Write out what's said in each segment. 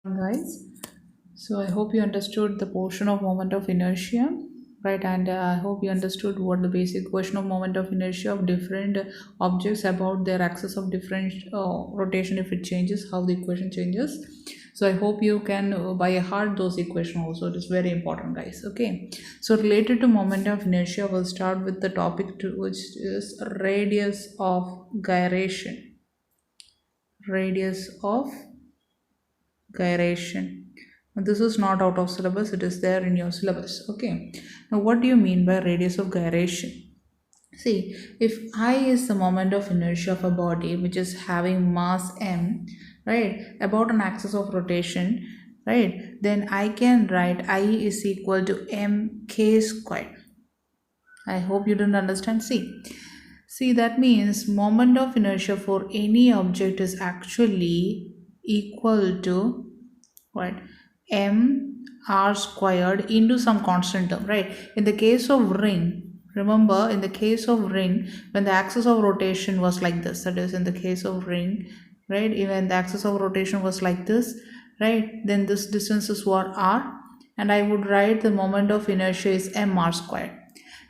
Guys, so I hope you understood the portion of moment of inertia, right? And I hope you understood what the basic question of moment of inertia of different objects about their axis of different rotation if it changes, how the equation changes. So I hope you can by heart those equation also. It is very important, guys. Okay, so related to moment of inertia, we'll start with the topic to, which is radius of gyration. Radius of gyration. Now, this is not out of syllabus, it is there in your syllabus. Okay. Now, what do you mean by radius of gyration? See, if I is the moment of inertia of a body which is having mass m, right, about an axis of rotation, right, then I can write I is equal to mk squared. I hope you didn't understand. See, that means moment of inertia for any object is actually equal to what? M r squared into some constant term, right? In the case of ring, remember in the case of ring, when the axis of rotation was like this, that is in the case of ring, right? Even the axis of rotation was like this, right? Then this distance is what r, and I would write the moment of inertia is mr squared.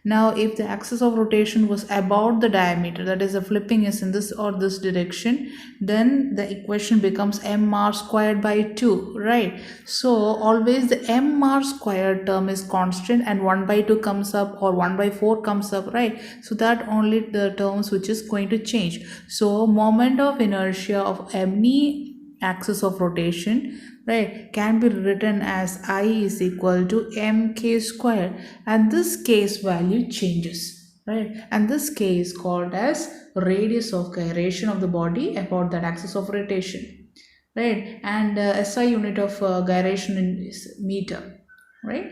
Now, if the axis of rotation was about the diameter, that is, the flipping is in this or this direction, then the equation becomes mr squared by 2, right? So, always the mr squared term is constant and 1 by 2 comes up or 1 by 4 comes up, right? So, that only the terms which is going to change. So, moment of inertia of any axis of rotation, right, can be written as I is equal to mk square, and this case value changes, right, and this k is called as radius of gyration of the body about that axis of rotation, right, and SI unit of gyration is meter, right,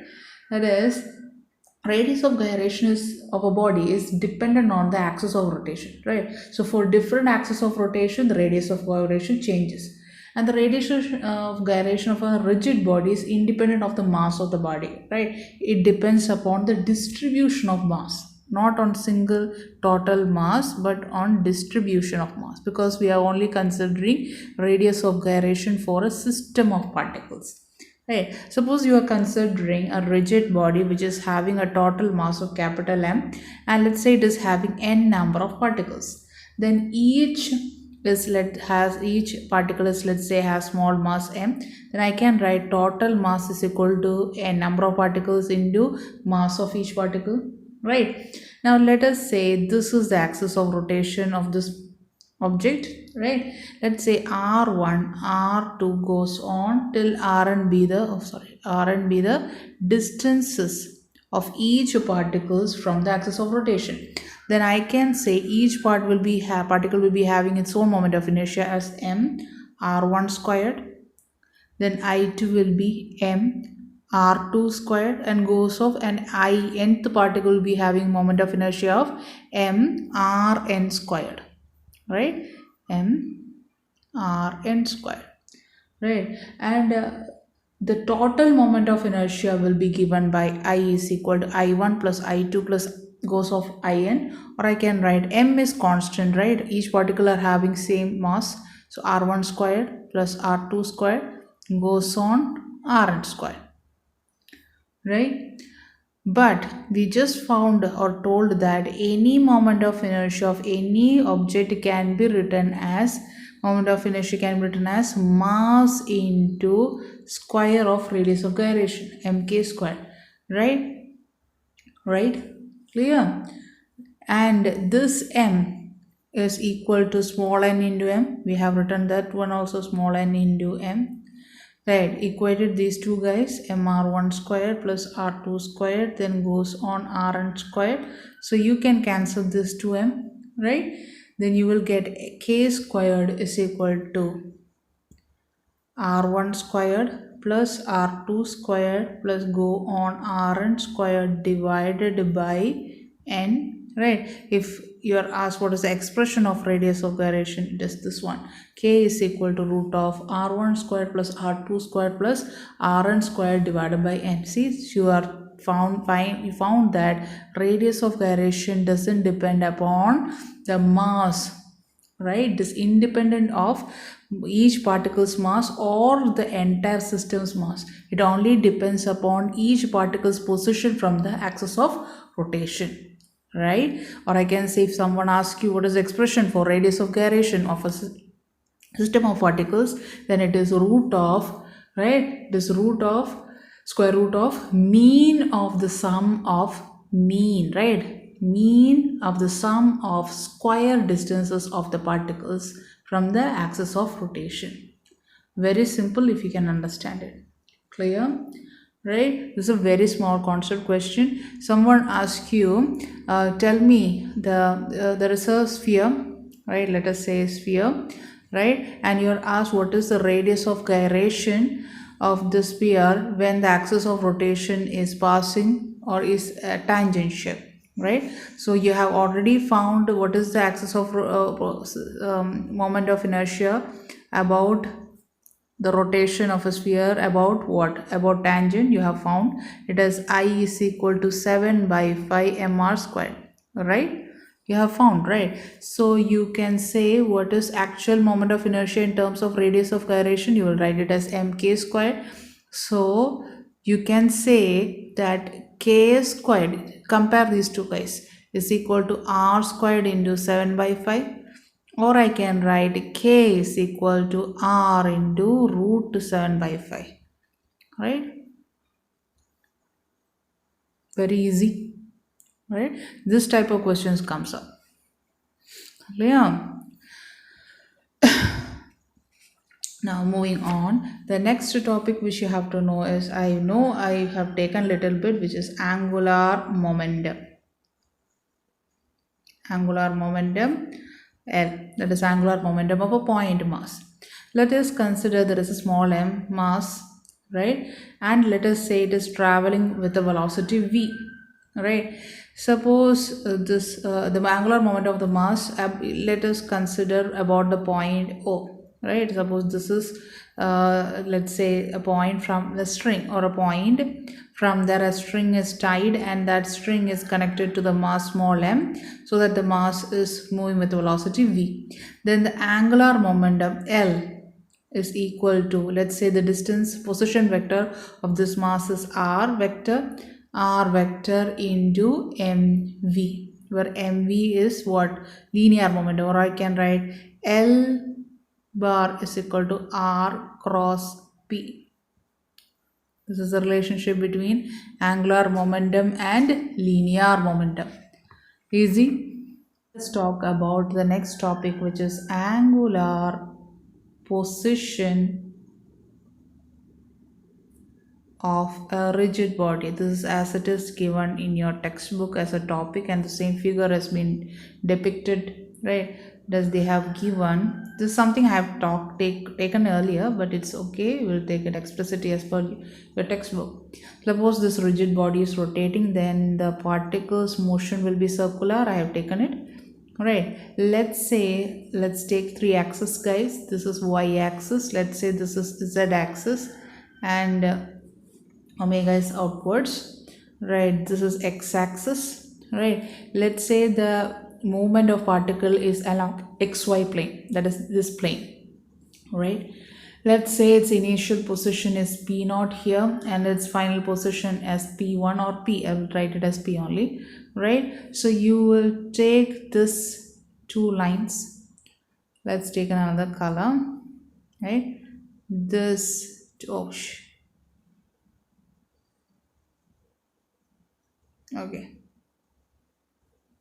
that is radius of gyration is of a body is dependent on the axis of rotation, right? So for different axis of rotation the radius of gyration changes, and the radius of gyration of a rigid body is independent of the mass of the body, right? It depends upon the distribution of mass, not on single total mass but on distribution of mass, because we are only considering radius of gyration for a system of particles. Right. Suppose you are considering a rigid body which is having a total mass of capital M, and let's say it is having n number of particles. Then each particle is, let's say, has small mass m. Then I can write total mass is equal to n number of particles into mass of each particle. Right. Now let us say this is the axis of rotation of this object, right? Let's say r1 r2 goes on till r and b the distances of each particles from the axis of rotation. Then I can say each particle will be having its own moment of inertia as m r1 squared, then I2 will be m r2 squared, and goes off, and nth particle will be having moment of inertia of m rn squared, right? M r n square, right? And the total moment of inertia will be given by I is equal to I1 plus I2 plus goes of In, or I can write M is constant, right? Each particle are having same mass, so r1 squared plus r2 squared goes on rn squared, right? But we just found or told that any moment of inertia of any object can be written as mass into square of radius of gyration, mk square, right? Right? Clear? And this m is equal to small n into m. We have written that one also, small n into m. Right, equated these two guys, mr1 squared plus r2 squared, then goes on rn squared. So you can cancel this 2m, right? Then you will get k squared is equal to r1 squared plus r2 squared plus go on rn squared divided by n, right? If you are asked what is the expression of radius of gyration, it is this one, k is equal to root of r1 squared plus r2 squared plus rn squared divided by n. See, you found that radius of gyration doesn't depend upon the mass, right? It is independent of each particle's mass or the entire system's mass. It only depends upon each particle's position from the axis of rotation, right? Or I can say, if someone asks you what is the expression for radius of gyration of a system of particles, then it is root of, right, this root of square root of mean of the sum of mean, right, mean of the sum of square distances of the particles from the axis of rotation. Very simple if you can understand it. Clear? Right, this is a very small concept question. Someone asks you, tell me there is a sphere, right, let us say sphere, right, and you're asked what is the radius of gyration of the sphere when the axis of rotation is passing or is tangential, right? So you have already found what is the axis of moment of inertia about the rotation of a sphere, about what, about tangent. You have found it as I is equal to 7 by 5 mr squared, right? You have found, right? So you can say what is actual moment of inertia in terms of radius of gyration. You will write it as mk squared. So you can say that k squared, compare these two guys, is equal to r squared into 7 by 5, or I can write k is equal to r into root 7 by 5, right? Very easy, right? This type of questions comes up. Yeah. Now moving on, the next topic which you have to know is, I know I have taken little bit, which is angular momentum. Angular momentum L, that is angular momentum of a point mass. Let us consider there is a small m mass, right, and let us say it is traveling with a velocity v, right? Suppose the angular momentum of the mass, let us consider about the point O, right? Suppose this is let's say a point from the string, or a point from there a string is tied and that string is connected to the mass small m, so that the mass is moving with velocity v. Then the angular momentum L is equal to, let's say the distance position vector of this mass is r vector into mv, where mv is what, linear momentum, or I can write L bar is equal to r cross p. This is the relationship between angular momentum and linear momentum. Easy. Let's talk about the next topic, which is angular position of a rigid body. This is as it is given in your textbook as a topic, and the same figure has been depicted, right? Does they have given, this is something I have taken earlier, but it's okay, we'll take it explicitly as per your textbook. Suppose this rigid body is rotating, then the particle's motion will be circular. I have taken it, right? Let's say, let's take three axes, guys. This is y axis, let's say this is z axis, and omega is outwards, right? This is x axis, right? Let's say the movement of particle is along xy plane, that is this plane, right? Let's say its initial position is p naught here and its final position as p1 or p. I will write it as p only, right? So you will take this two lines. Let's take another color, right? This, oh, okay,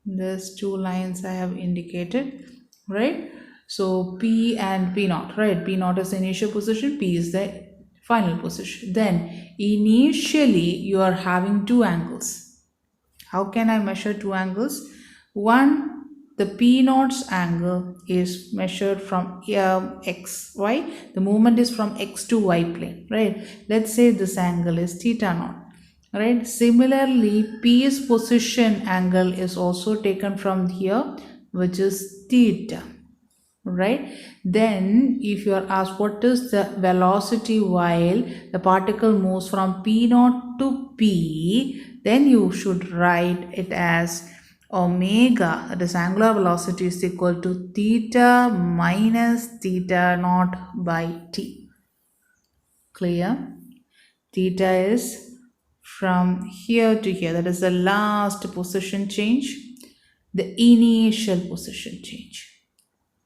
there's two lines I have indicated, right? So p and p naught, right? P naught is the initial position, p is the final position. Then initially you are having two angles. How can I measure two angles? One, the p naught's angle is measured from x, y. The movement is from x to y plane, right? Let's say this angle is theta naught, right? Similarly, p's position angle is also taken from here, which is theta, right? Then if you are asked what is the velocity while the particle moves from p naught to p, then you should write it as omega, that is angular velocity, is equal to theta minus theta naught by t. Clear? Theta is from here to here, that is the last position change, the initial position change,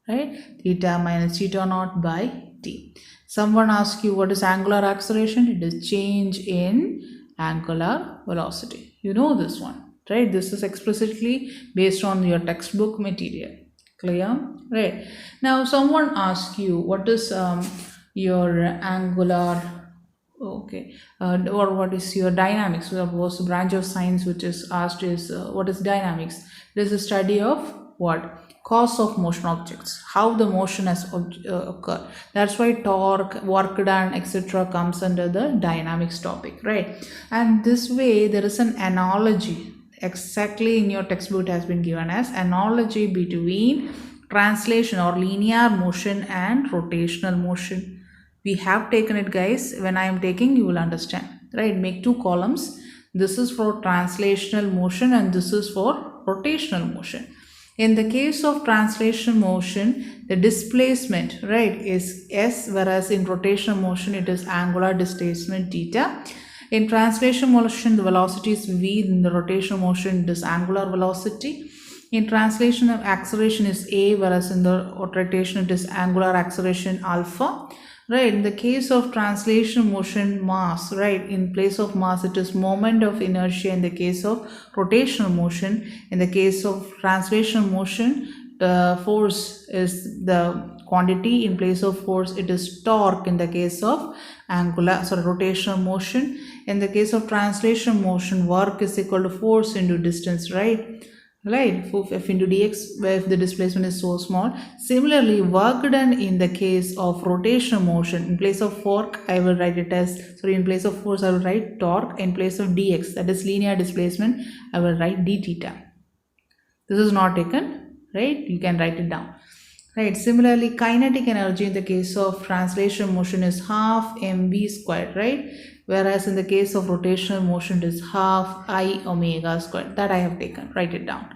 right? Theta minus theta naught by t. Someone asks you what is angular acceleration? It is change in angular velocity. You know this one, right? This is explicitly based on your textbook material. Clear? Right. Now someone asks you what is your angular, okay, or what is your dynamics? There was a branch of science which is asked is what is dynamics? It is a study of what? Cause of motion objects, how the motion has occurred. That's why torque, work done, etc. comes under the dynamics topic, right? And this way there is an analogy exactly in your textbook. It has been given as analogy between translation or linear motion and rotational motion. We have taken it, guys. When I am taking, you will understand, right? Make two columns. This is for translational motion and this is for rotational motion. In the case of translation motion, the displacement, right, is s, whereas in rotational motion it is angular displacement theta. In translation motion, the velocity is v. In the rotational motion, it is angular velocity. In translation of acceleration is a, whereas in the rotation it is angular acceleration alpha. Right, in the case of translation motion, mass, right, in place of mass it is moment of inertia. In the case of rotational motion, in the case of translation motion, the force is the quantity. In place of force it is torque. In the case of rotational motion, in the case of translation motion, work is equal to force into distance, right? Right, f into dx, where if the displacement is so small. Similarly, work done in the case of rotational motion, in place of fork I will write it as, in place of force I will write torque. In place of dx, that is linear displacement, I will write d theta. This is not taken, right? You can write it down, right? Similarly, kinetic energy in the case of translation motion is half mv squared, right? Whereas in the case of rotational motion it is half I omega squared. That I have taken. Write it down.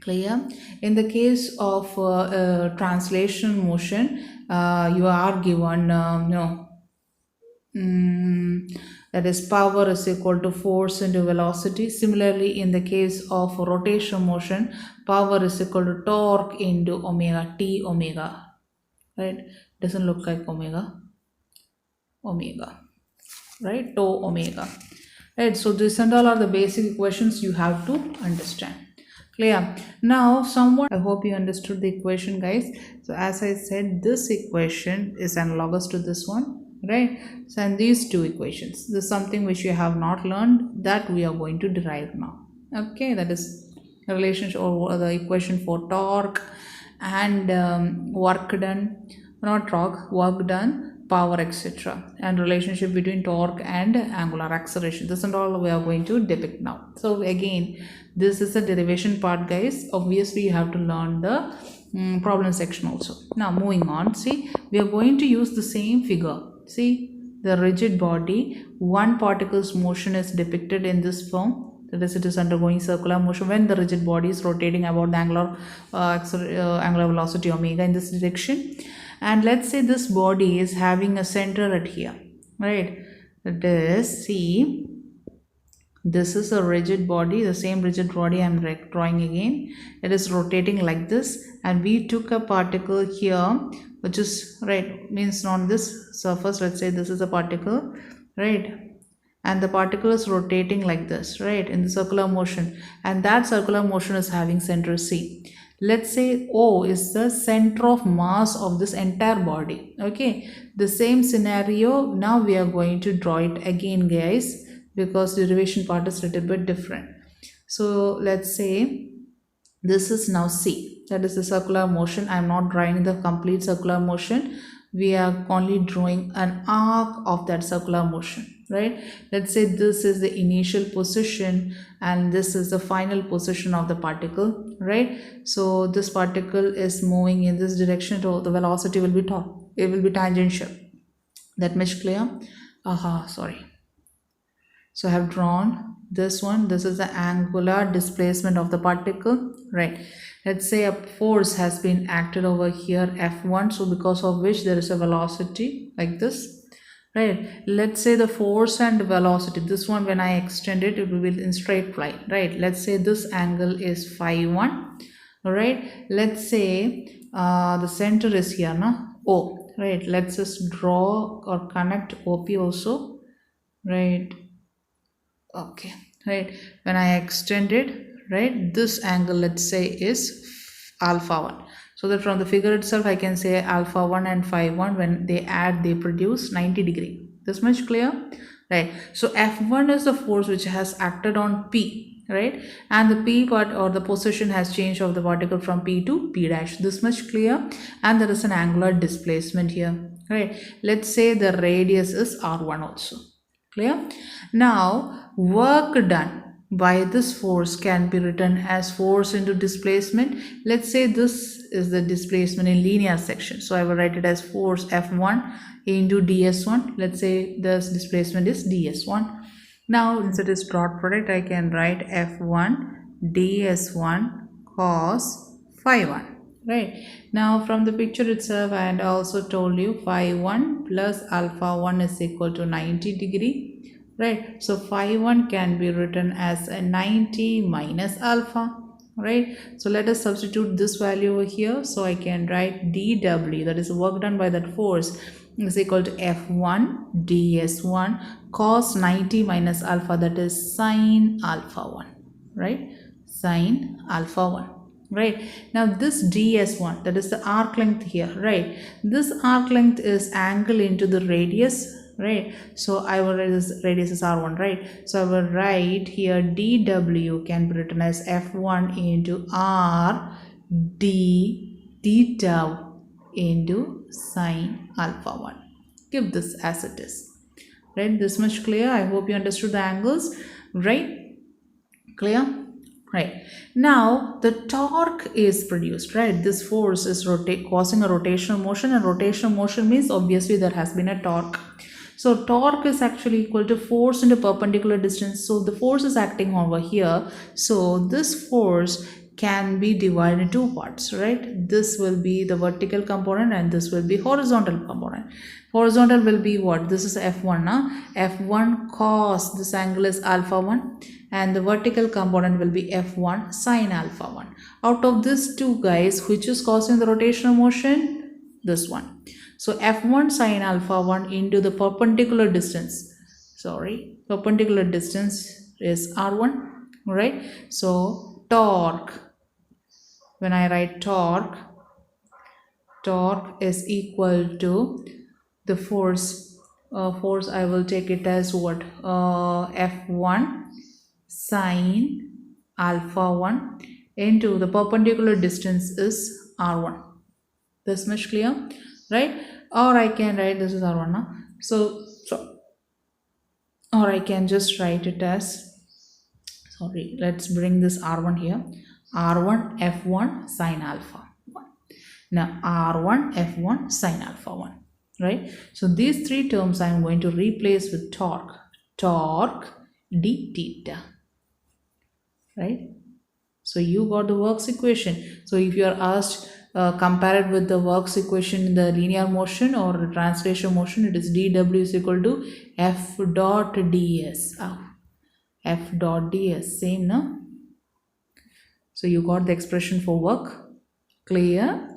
Clear? In the case of translation motion, you are given that is power is equal to force into velocity. Similarly, in the case of rotational motion, power is equal to torque into omega, t omega, right? Doesn't look like omega, right? Tau omega, right? So this and all are the basic equations you have to understand. Clear? Now someone, I hope you understood the equation, guys. So as I said, this equation is analogous to this one, right? So and these two equations, this is something which you have not learned, that we are going to derive now. Okay, that is the relationship or the equation for torque and work done, not torque, work done, power, etc., and relationship between torque and angular acceleration. This and all we are going to depict now. So again, this is a derivation part, guys. Obviously you have to learn the problem section also. Now moving on, see, we are going to use the same figure. See, the rigid body, one particle's motion is depicted in this form. That is, it is undergoing circular motion when the rigid body is rotating about the angular velocity omega in this direction. And let's say this body is having a center at here, right? That is, see, this is a rigid body, the same rigid body I am drawing again. It is rotating like this, and we took a particle here, which is, right, means on this surface, let's say this is a particle, right? And the particle is rotating like this, right, in the circular motion, and that circular motion is having center C. Let's say O is the center of mass of this entire body. Okay, the same scenario, now we are going to draw it again, guys, because the derivation part is a little bit different. So let's say this is now C, that is the circular motion. I am not drawing the complete circular motion, we are only drawing an arc of that circular motion, right? Let's say this is the initial position and this is the final position of the particle, right? So this particle is moving in this direction, so the velocity will be it will be tangential. That much clear? Sorry. So I have drawn this one. This is the angular displacement of the particle, right? Let's say a force has been acted over here, F1, so because of which there is a velocity like this, right? Let's say the force and velocity, this one when I extend it, it will be in straight line, right? Let's say this angle is phi 1, all right? Let's say the center is here, no? O, right? Let's just draw or connect OP also, right? Okay, right? When I extend it, right, this angle, let's say, is alpha 1. So that from the figure itself, I can say alpha 1 and phi 1, when they add, they produce 90 degree. This much clear? Right. So F1 is the force which has acted on P, right? And the P part or the position has changed of the particle from P to P dash. This much clear? And there is an angular displacement here, right? Let's say the radius is R1 also. Clear? Now, work done by this force can be written as force into displacement. Let's say this is the displacement in linear section. So I will write it as force F1 into ds1. Let's say this displacement is ds1. Now, since it is dot product, I can write F1 ds1 cos phi 1. Right. Now from the picture itself, I had also told you phi 1 plus alpha 1 is equal to 90 degree. Right. So phi 1 can be written as a 90 minus alpha. Right. So let us substitute this value over here. So I can write dw, that is work done by that force, is equal to F1 ds1 cos 90 minus alpha, that is sine alpha 1. Right. Sine alpha 1. Right. Now this ds1, that is the arc length here, right? This arc length is angle into the radius, right? So I will write this radius is r1, right? So I will write here dw can be written as f1 into r d theta into sine alpha 1. Keep this as it is, right? This much clear. I hope you understood the angles, right? Clear? Right. Now the torque is produced, right? This force is causing a rotational motion, and rotational motion means obviously there has been a torque. So torque is actually equal to force into perpendicular distance. So the force is acting over here. So this force can be divided into two parts, right? This will be the vertical component and this will be horizontal component. Horizontal will be what? This is F1, now F1 cos, this angle is alpha 1, and the vertical component will be F1 sine alpha 1. Out of these two guys, which is causing the rotational motion? This one. So F1 sine alpha 1 into the perpendicular distance. Perpendicular distance is R1, right? So torque, when I write torque is equal to the force. Force I will take it as what? F1 sine alpha 1 into the perpendicular distance is R1. This much clear, right? Or I can write this is R1 now. So or I can just write it as, let's bring this R1 here. R1 F1 sine alpha 1. Now R1 F1 sine alpha 1, right? So these three terms I am going to replace with torque. Torque d theta, right? So you got the works equation. So if you are asked, compare it with the works equation in the linear motion or translation motion, it is dw is equal to f dot ds. F dot ds, same, no? So you got the expression for work. Clear?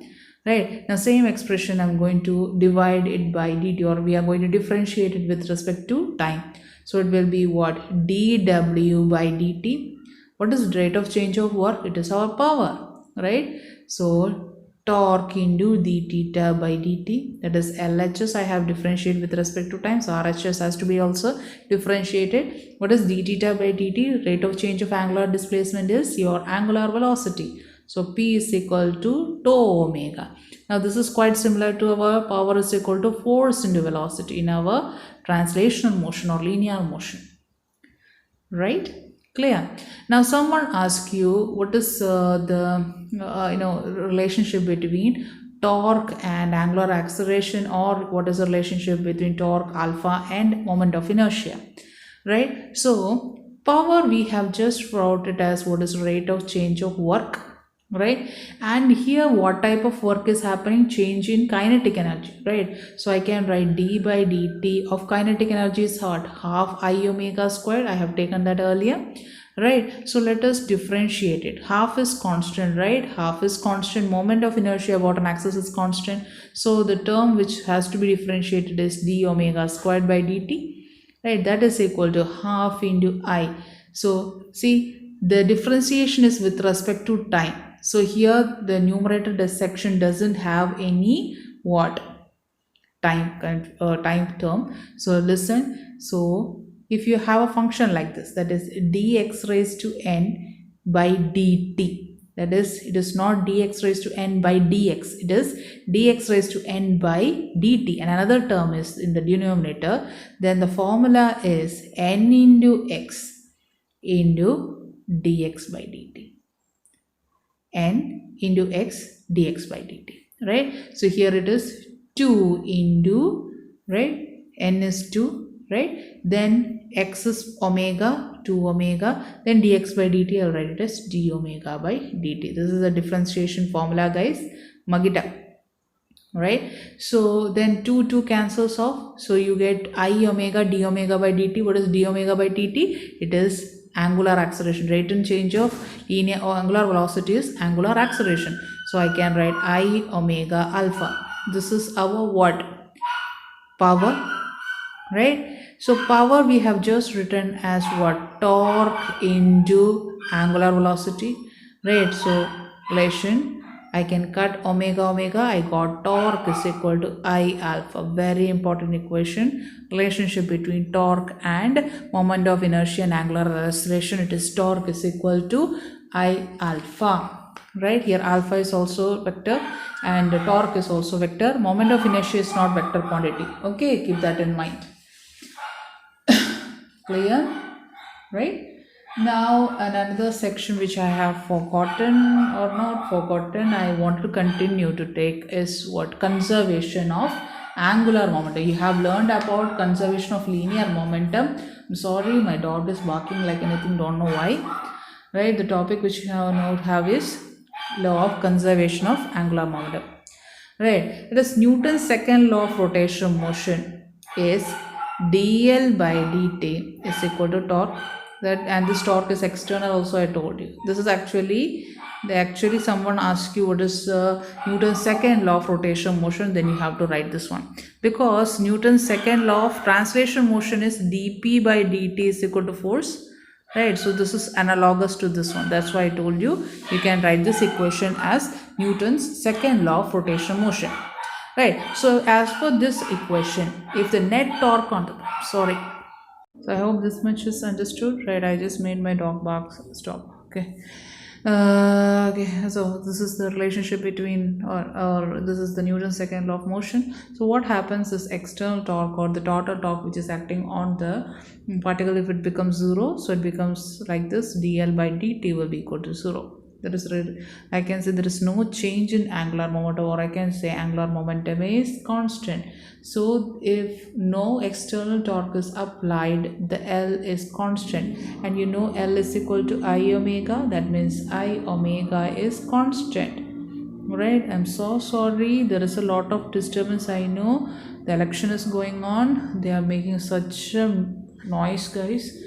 Right. Now same expression I'm going to divide it by dt, or we are going to differentiate it with respect to time. So it will be what? dw by dt. What is the rate of change of work? It is our power, right? So torque into d theta by dt, that is LHS, I have differentiated with respect to time. So RHS has to be also differentiated. What is d theta by dt? Rate of change of angular displacement is your angular velocity. So P is equal to tau omega. Now this is quite similar to our power is equal to force into velocity in our translational motion or linear motion, right? Clear? Now someone asks you what is the relationship between torque and angular acceleration, or what is the relationship between torque alpha and moment of inertia. right? So power we have just wrote it as what is rate of change of work, right? And here what type of work is happening? Change in kinetic energy, right? So I can write d by dt of kinetic energy is what? Half I omega squared. I have taken that earlier, right? So let us differentiate it. Half is constant, right? Half is constant. Moment of inertia about an axis is constant. So the term which has to be differentiated is d omega squared by dt, right? That is equal to half into I. So see, the differentiation is with respect to time. So here the numerator section doesn't have any what? Time term. So listen, so if you have a function like this, that is dx raised to n by dt, that is, it is not dx raised to n by dx, it is dx raised to n by dt, and another term is in the denominator, then the formula is n into x into dx by dt, n into x dx by dt, right? So here it is 2 into, right, n is 2, right, then x is omega, 2 omega, then dx by dt, I'll write it as d omega by dt. This is a differentiation formula, guys. Magita, right? So then 2 cancels off, so you get I omega d omega by dt. What is d omega by dt? It is angular acceleration. Rate and change of linear or angular velocity is angular acceleration. So I can write I omega alpha. This is our what? Power, right? So power we have just written as what? Torque into angular velocity, right? So relation, I can cut omega omega, I got torque is equal to I alpha. Very important equation. Relationship between torque and moment of inertia and angular acceleration. It is torque is equal to I alpha, right? Here alpha is also vector and torque is also vector. Moment of inertia is not vector quantity. Okay, keep that in mind. Clear, right? Now another section which I have forgotten or not forgotten, I want to continue to take is what? Conservation of angular momentum. You have learned about conservation of linear momentum. I'm sorry, my dog is barking like anything, don't know why, right? The topic which you now have is law of conservation of angular momentum, right? It is Newton's second law of rotation motion is dl by dt is equal to torque, that, and this torque is external also. I told you this is actually, someone asks you what is Newton's second law of rotation motion, then you have to write this one, because Newton's second law of translation motion is dp by dt is equal to force, right? So this is analogous to this one. That's why I told you you can write this equation as Newton's second law of rotation motion, right? So as per this equation, if the net torque on the, sorry, so I hope this much is understood, right? I just made my dog bark stop. Okay. Okay, so this is the relationship between, or this is the Newton's second law of motion. So what happens is external torque or the total torque which is acting on the particle, if it becomes 0, so it becomes like this, dl by dt will be equal to 0. That is, I can say there is no change in angular momentum, or I can say angular momentum is constant. So if no external torque is applied, the L is constant, and you know L is equal to I omega, that means I omega is constant, right? I'm so sorry, there is a lot of disturbance. I know the election is going on, they are making such a noise, guys.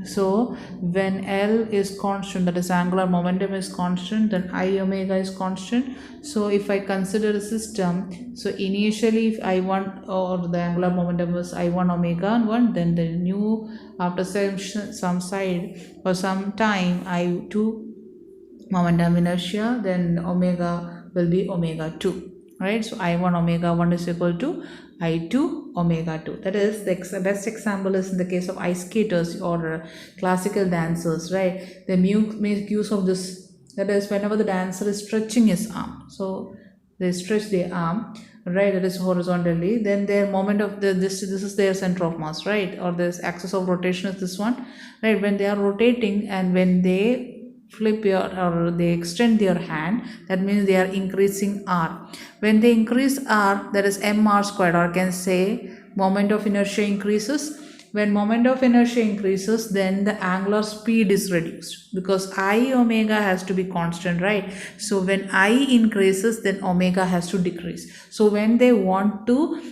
So when L is constant, that is angular momentum is constant, then I omega is constant. So if I consider a system, so initially if I1 or the angular momentum is I1 omega 1, then the new, after some side or some time I2 momentum inertia, then omega will be omega 2, right? So I1 omega 1 is equal to I2 omega 2. That is, the best example is in the case of ice skaters or classical dancers, right? They make use of this, that is, whenever the dancer is stretching his arm, so they stretch their arm, right, that is horizontally, then their moment of this is their center of mass, right, or this axis of rotation is this one, right? When they are rotating and when they flip your, or they extend their hand, that means they are increasing r. When they increase r, that is mr squared, or I can say moment of inertia increases. When moment of inertia increases, then the angular speed is reduced because I omega has to be constant, right? So when I increases, then omega has to decrease. So when they want to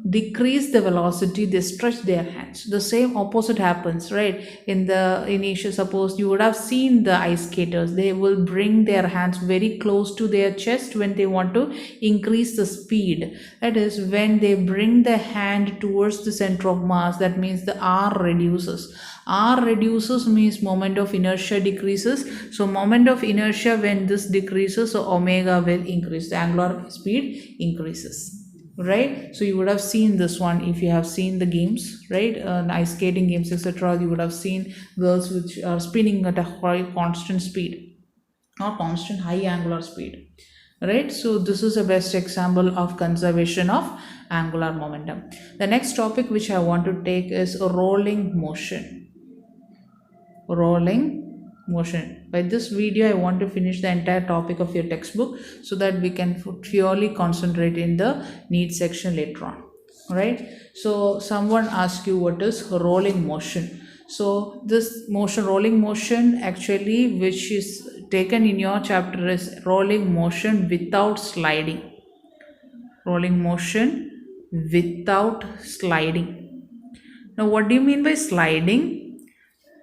decrease the velocity, they stretch their hands. The same opposite happens, right? In the initial, suppose you would have seen the ice skaters, they will bring their hands very close to their chest when they want to increase the speed. That is, when they bring the hand towards the center of mass, that means the R reduces. R reduces means moment of inertia decreases. So moment of inertia, when this decreases, so omega will increase, the angular speed increases, right? So you would have seen this one if you have seen the games, right? Ice skating games, etc. You would have seen girls which are spinning at a high constant speed or constant high angular speed, right? So this is the best example of conservation of angular momentum. The next topic which I want to take is rolling motion. Rolling motion. By this video I want to finish the entire topic of your textbook so that we can purely concentrate in the needs section later on, right? So someone asks you what is rolling motion. So this motion, rolling motion, actually which is taken in your chapter is rolling motion without sliding. Rolling motion without sliding. Now what do you mean by sliding?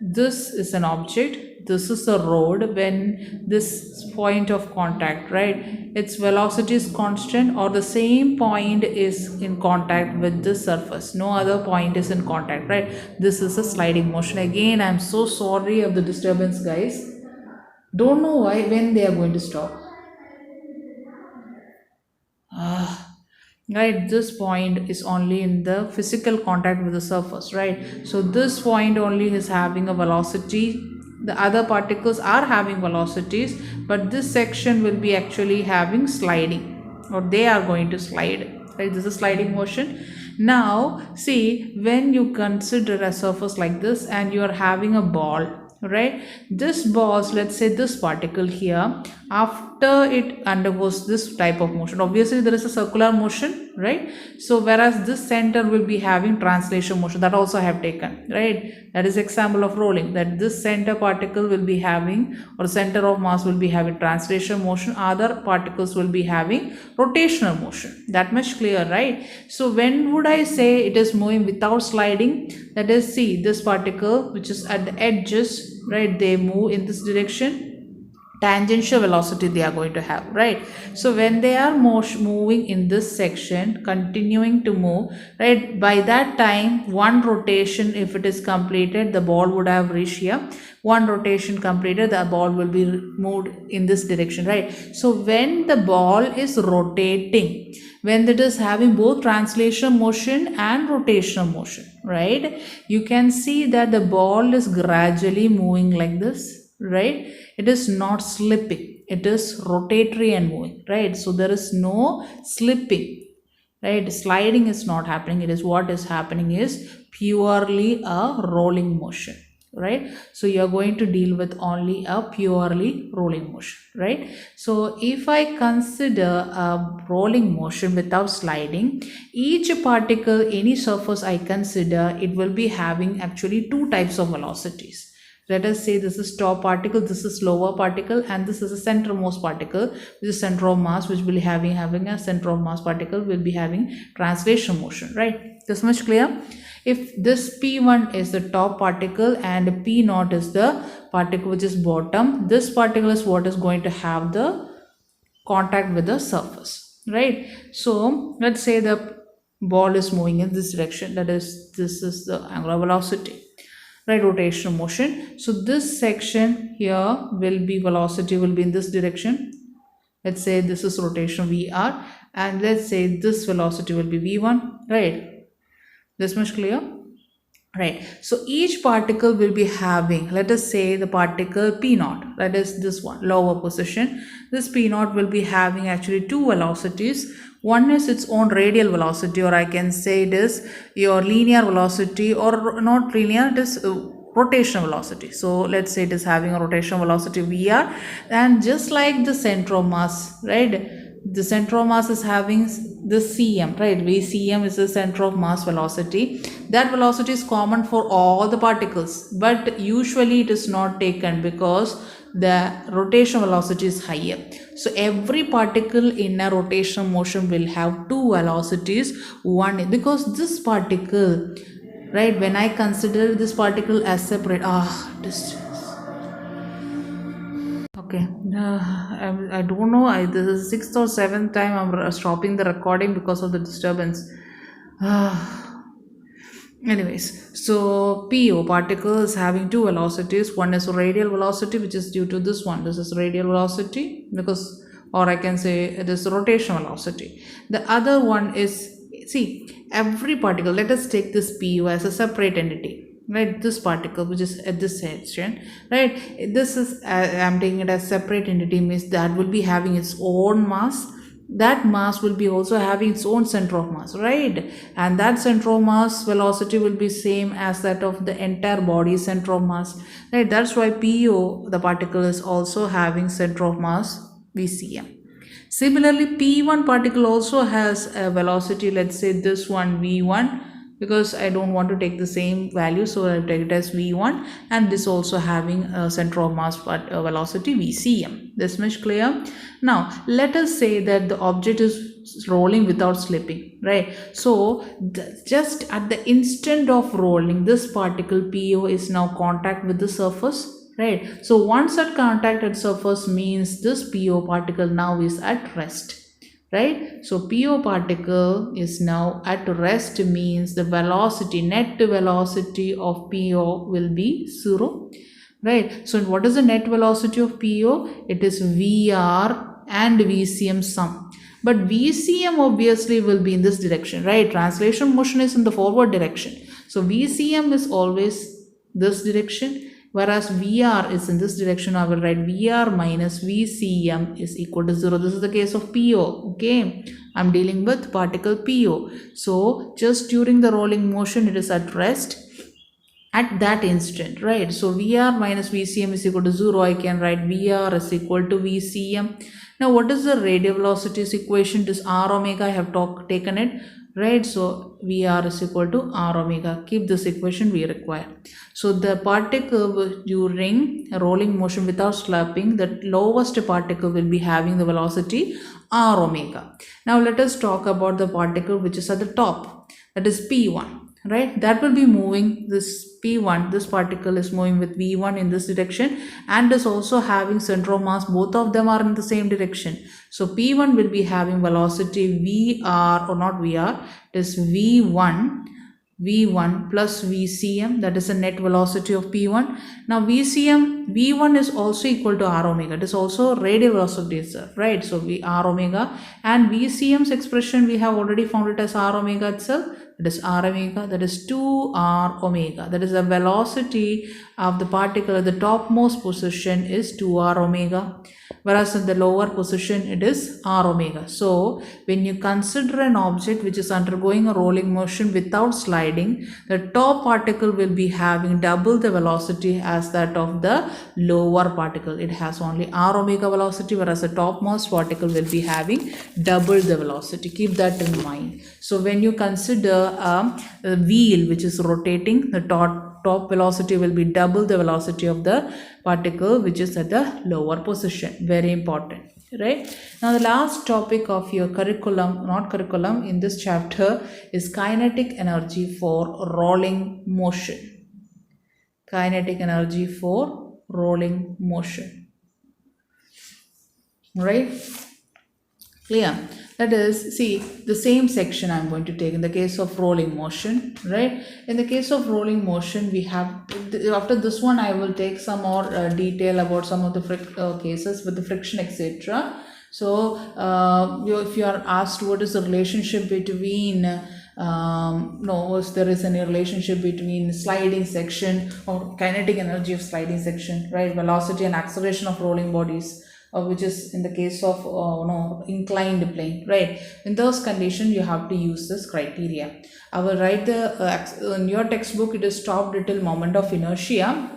This is an object, this is a road. When this point of contact, right, its velocity is constant or the same point is in contact with this surface, no other point is in contact, right? This is a sliding motion. Again, I'm so sorry of the disturbance, guys. Don't know why, when they are going to stop. Right, this point is only in the physical contact with the surface, right? So this point only is having a velocity, the other particles are having velocities, but this section will be actually having sliding, or they are going to slide, right? This is sliding motion. Now see, when you consider a surface like this and you are having a ball, right? This ball, let's say this particle here, after it undergoes this type of motion, obviously there is a circular motion, right? So whereas this center will be having translation motion, that also I have taken, right? That is example of rolling, that this center particle will be having, or center of mass will be having translation motion, other particles will be having rotational motion. That much clear, right? So when would I say it is moving without sliding? That is, see, this particle which is at the edges, right, they move in this direction, tangential velocity they are going to have, right? So when they are moving in this section, continuing to move, right, by that time one rotation, if it is completed, the ball would have reached here. One rotation completed, the ball will be moved in this direction, right? So when the ball is rotating, when it is having both translation motion and rotational motion, right, you can see that the ball is gradually moving like this, right? It is not slipping, it is rotatory and moving, right? So there is no slipping, right? Sliding is not happening. It is, what is happening is purely a rolling motion, right? So you are going to deal with only a purely rolling motion, right? So if I consider a rolling motion without sliding, each particle, any surface I consider, it will be having actually two types of velocities. Let us say this is top particle, this is lower particle, and this is a centermost particle, which is center of mass, which will be having a center of mass particle will be having translation motion, right? This much clear? If this P1 is the top particle and P0 is the particle which is bottom, this particle is what is going to have the contact with the surface, right? So let's say the ball is moving in this direction, that is, this is the angular velocity, right? Rotational motion. So this section here will be, velocity will be in this direction. Let's say this is rotation VR, and let's say this velocity will be V1, right? This much clear, right? So each particle will be having, let us say the particle P0, that is this one, lower position. This P0 will be having actually two velocities. One is its own radial velocity, or I can say it is your linear velocity, or not linear, it is rotational velocity. So let's say it is having a rotational velocity VR, and just like the center of mass, right? The center of mass is having this cm, right? vcm is the center of mass velocity. That velocity is common for all the particles, but usually it is not taken because the rotation velocity is higher. So every particle in a rotational motion will have two velocities. One, because this particle, right, when I consider this particle as separate, distance. Okay, I don't know. This is sixth or seventh time I'm stopping the recording because of the disturbance. Anyways, so PO particle is having two velocities. One is radial velocity, which is due to this one. This is radial velocity because, or I can say it is rotational velocity. The other one is, see, every particle. Let us take this PO as a separate entity. Right, this particle which is at this section, right, this is I'm taking it as separate entity, means that will be having its own mass. That mass will be also having its own center of mass, right, and that center of mass velocity will be same as that of the entire body center of mass, right. That's why PO, the particle, is also having center of mass vcm. Similarly, P1 particle also has a velocity, let's say this one v1, because I don't want to take the same value, so I'll take it as v1, and this also having a center of mass velocity vcm. This much clear? Now let us say that the object is rolling without slipping, right? So just at the instant of rolling, this particle PO is now contact with the surface, right? So once at contact at surface means this PO particle now is at rest, right? So PO particle is now at rest, means the velocity, net velocity of PO will be 0, right? So what is the net velocity of PO? It is VR and VCM sum. But VCM obviously will be in this direction, right? Translation motion is in the forward direction. So VCM is always this direction, whereas VR is in this direction. I will write VR minus VCM is equal to 0. This is the case of PO, okay? I'm dealing with particle PO. So just during the rolling motion, it is at rest at that instant, right? So VR minus VCM is equal to 0. I can write VR is equal to VCM. Now what is the radial velocities equation? This R omega, I have taken it, right? So VR is equal to R omega. Keep this equation we require. So the particle during a rolling motion without slapping, the lowest particle will be having the velocity R omega. Now let us talk about the particle which is at the top, that is P1, right? That will be moving, this P1, this particle is moving with V1 in this direction and is also having center of mass. Both of them are in the same direction. So P1 will be having velocity VR, or not VR, it is V1 plus VCM, that is the net velocity of P1. Now V1 is also equal to R omega. It is also radial velocity itself, right? So R omega, and VCM's expression we have already found it as R omega itself. It is R omega, that is 2R omega. That is the velocity of the particle at the topmost position is 2R omega, whereas in the lower position it is R omega. So when you consider an object which is undergoing a rolling motion without sliding, the top particle will be having double the velocity as that of the lower particle. It has only R omega velocity, whereas the topmost particle will be having double the velocity. Keep that in mind. So when you consider a wheel which is rotating, the top velocity will be double the velocity of the particle which is at the lower position. Very important, right? Now the last topic of your curriculum in this chapter is kinetic energy for rolling motion. Kinetic energy for rolling motion, right? Clear? That is, see, the same section I'm going to take in the case of rolling motion, right? In the case of rolling motion, we have, after this one, I will take some more detail about some of the cases with the friction, etc. So, if you are asked what is the relationship between, if there is any relationship between sliding section or kinetic energy of sliding section, right? Velocity and acceleration of rolling bodies. Which is in the case of inclined plane, right? In those conditions, you have to use this criteria. I will write in your textbook, it is top little moment of inertia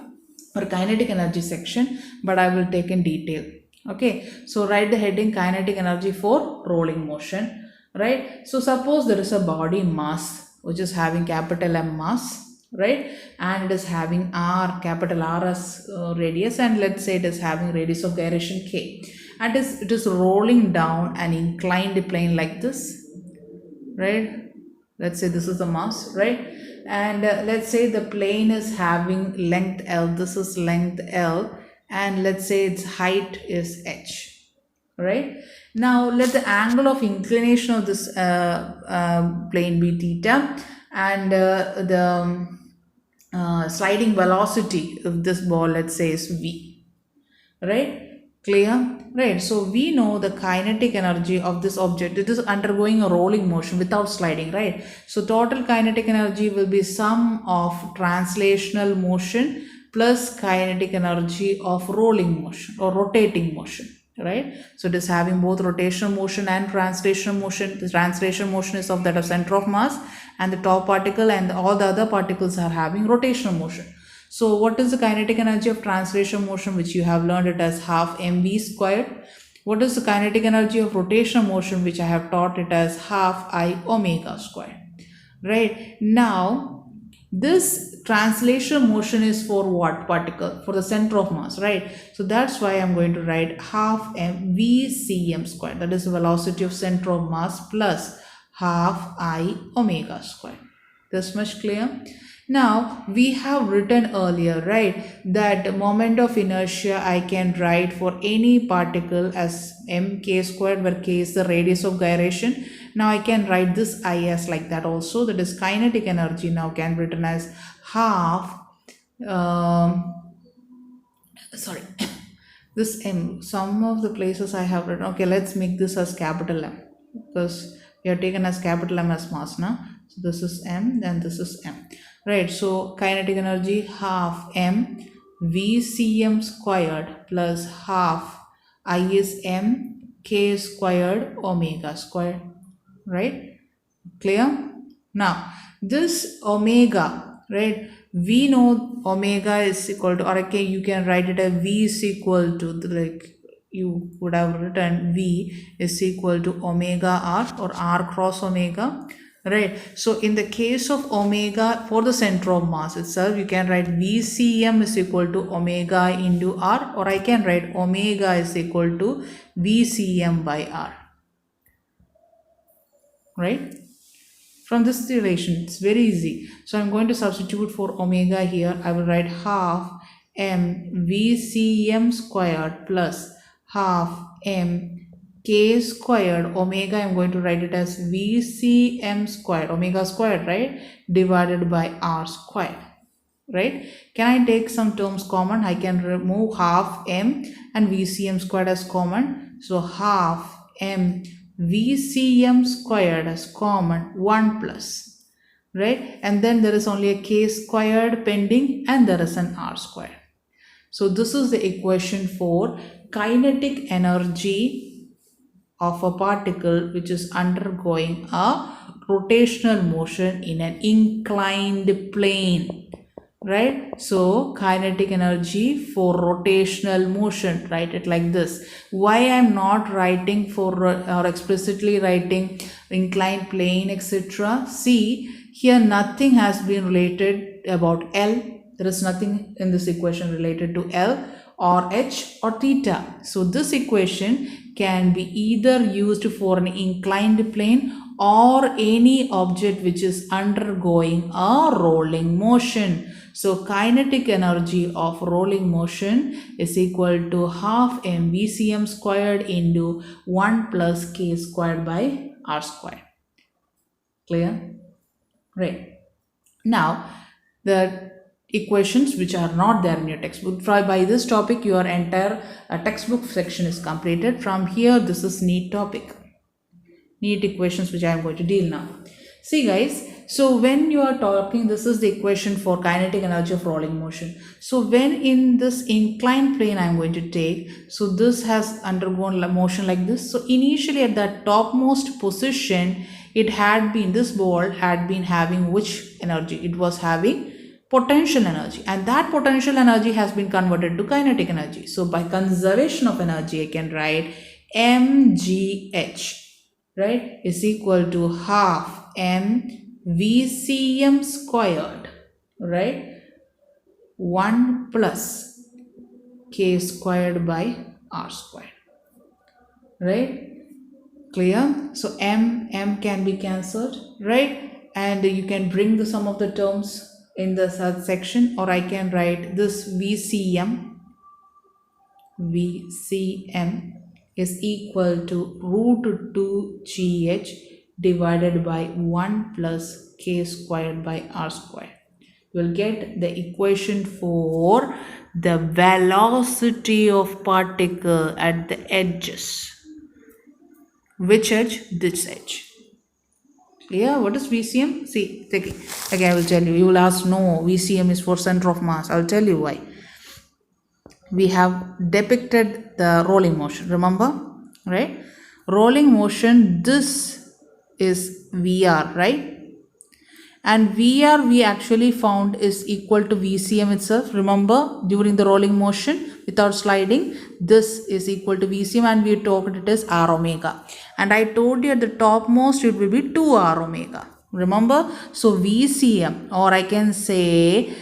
or kinetic energy section, but I will take in detail. Okay, so write the heading kinetic energy for rolling motion. right? So suppose there is a body mass which is having capital M mass, right? And it is having R, capital R as radius, and let's say it is having radius of gyration K. And it is rolling down an inclined plane like this, right? Let's say this is the mass, right? And let's say the plane is having length L, this is length L, and let's say its height is H, right? Now let the angle of inclination of this plane be theta, and the sliding velocity of this ball, let's say, is V, right? Clear? Right. So we know the kinetic energy of this object. It is undergoing a rolling motion without sliding, right? So total kinetic energy will be sum of translational motion plus kinetic energy of rolling motion or rotating motion, right? So it is having both rotational motion and translational motion. The translation motion is of that of center of mass, and the top particle and all the other particles are having rotational motion. So what is the kinetic energy of translation motion, which you have learned it as half mv squared? What is the kinetic energy of rotational motion, which I have taught it as half I omega squared? Right. Now, this translation motion is for what particle? For the center of mass, right? So that's why I'm going to write half mv cm squared. That is the velocity of center of mass plus half I omega squared. This much clear? Now we have written earlier, right, that moment of inertia I can write for any particle as mk squared, where k is the radius of gyration. Now I can write this I as like that also. That is kinetic energy now can be written as half this m. Some of the places I have written, okay, let's make this as capital M, because we have taken as capital M as mass now. So this is m, then this is m, right? So kinetic energy half m vcm squared plus half I is m k squared omega squared, right? Clear? Now this omega, right, we know omega is equal to, or okay, you can write it as v is equal to, like you would have written v is equal to omega r or r cross omega, right? So in the case of omega for the center of mass itself, you can write vcm is equal to omega into r, or I can write omega is equal to vcm by r, right? From this relation, it's very easy. So I'm going to substitute for omega here. I will write half m vcm squared plus half m k squared omega. I'm going to write it as vcm squared, omega squared, right, divided by r squared, right? Can I take some terms common? I can remove half m and vcm squared as common. So half m vcm squared as common, 1 plus, right? And then there is only a k squared pending, and there is an r squared. So this is the equation for kinetic energy of a particle which is undergoing a rotational motion in an inclined plane, right? So kinetic energy for rotational motion, write it like this. Why I'm not writing for or explicitly writing inclined plane, etc.? See, here nothing has been related about L. There is nothing in this equation related to L or H or theta. So this equation can be either used for an inclined plane or any object which is undergoing a rolling motion. So kinetic energy of rolling motion is equal to half m vcm squared into 1 plus k squared by r squared. Clear? Right. Now the equations which are not there in your textbook. By this topic, your entire textbook section is completed. From here, this is neat topic, neat equations which I am going to deal now. See guys, so when you are talking, this is the equation for kinetic energy of rolling motion. So when in this inclined plane I am going to take, so this has undergone motion like this. So initially at that topmost position, it had been, this ball had been having which energy? It was having potential energy, and that potential energy has been converted to kinetic energy. So by conservation of energy, I can write mgh, right, is equal to half m VCM squared, right, 1 plus k squared by r squared, right? Clear? So m can be cancelled, right? And you can bring the sum of the terms in the third section, or I can write this VCM is equal to root 2gh divided by 1 plus k squared by r squared. You will get the equation for the velocity of particle at the edges. Which edge? This edge. Yeah, what is VCM? See, again I will tell you. You will ask, no, VCM is for center of mass. I will tell you why. We have depicted the rolling motion, remember, right? Rolling motion, this is VR, right? And VR we actually found is equal to VCM itself. Remember, during the rolling motion without sliding, this is equal to VCM, and we talked it as R omega. And I told you at the topmost it will be 2R omega. Remember? So VCM, or I can say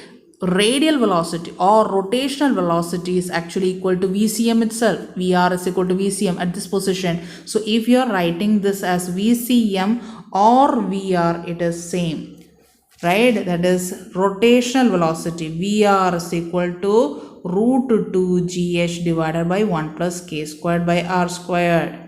radial velocity or rotational velocity, is actually equal to VCM itself. VR is equal to VCM at this position. So if you are writing this as VCM or VR, it is same, right? That is rotational velocity. VR is equal to root 2gh divided by 1 plus k squared by r squared.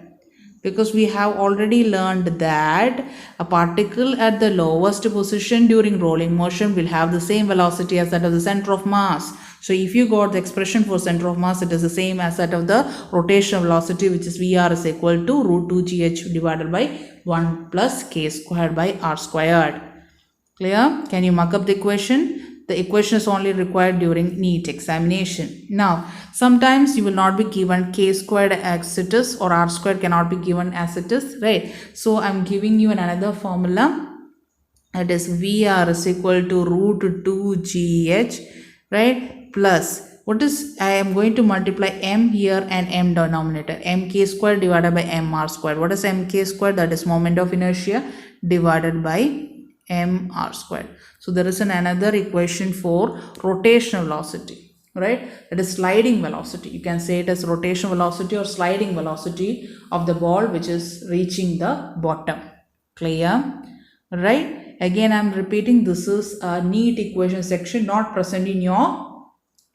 Because we have already learned that a particle at the lowest position during rolling motion will have the same velocity as that of the center of mass. So if you got the expression for center of mass, it is the same as that of the rotational velocity, which is VR is equal to root 2gh divided by 1 plus k squared by r squared. Clear? Can you mark up the equation? The equation is only required during NEET examination. Now, sometimes you will not be given k squared as it is, or r squared cannot be given as it is, right? So, I am giving you another formula. That is VR is equal to root 2gh, right? Plus, what is, I am going to multiply m here and m denominator. Mk squared divided by mr squared. What is mk squared? That is moment of inertia divided by mr squared. So there is another equation for rotational velocity, right? That is sliding velocity. You can say it as rotational velocity or sliding velocity of the ball which is reaching the bottom. Clear? Right? Again, I am repeating, this is a NEET equation section, not present in your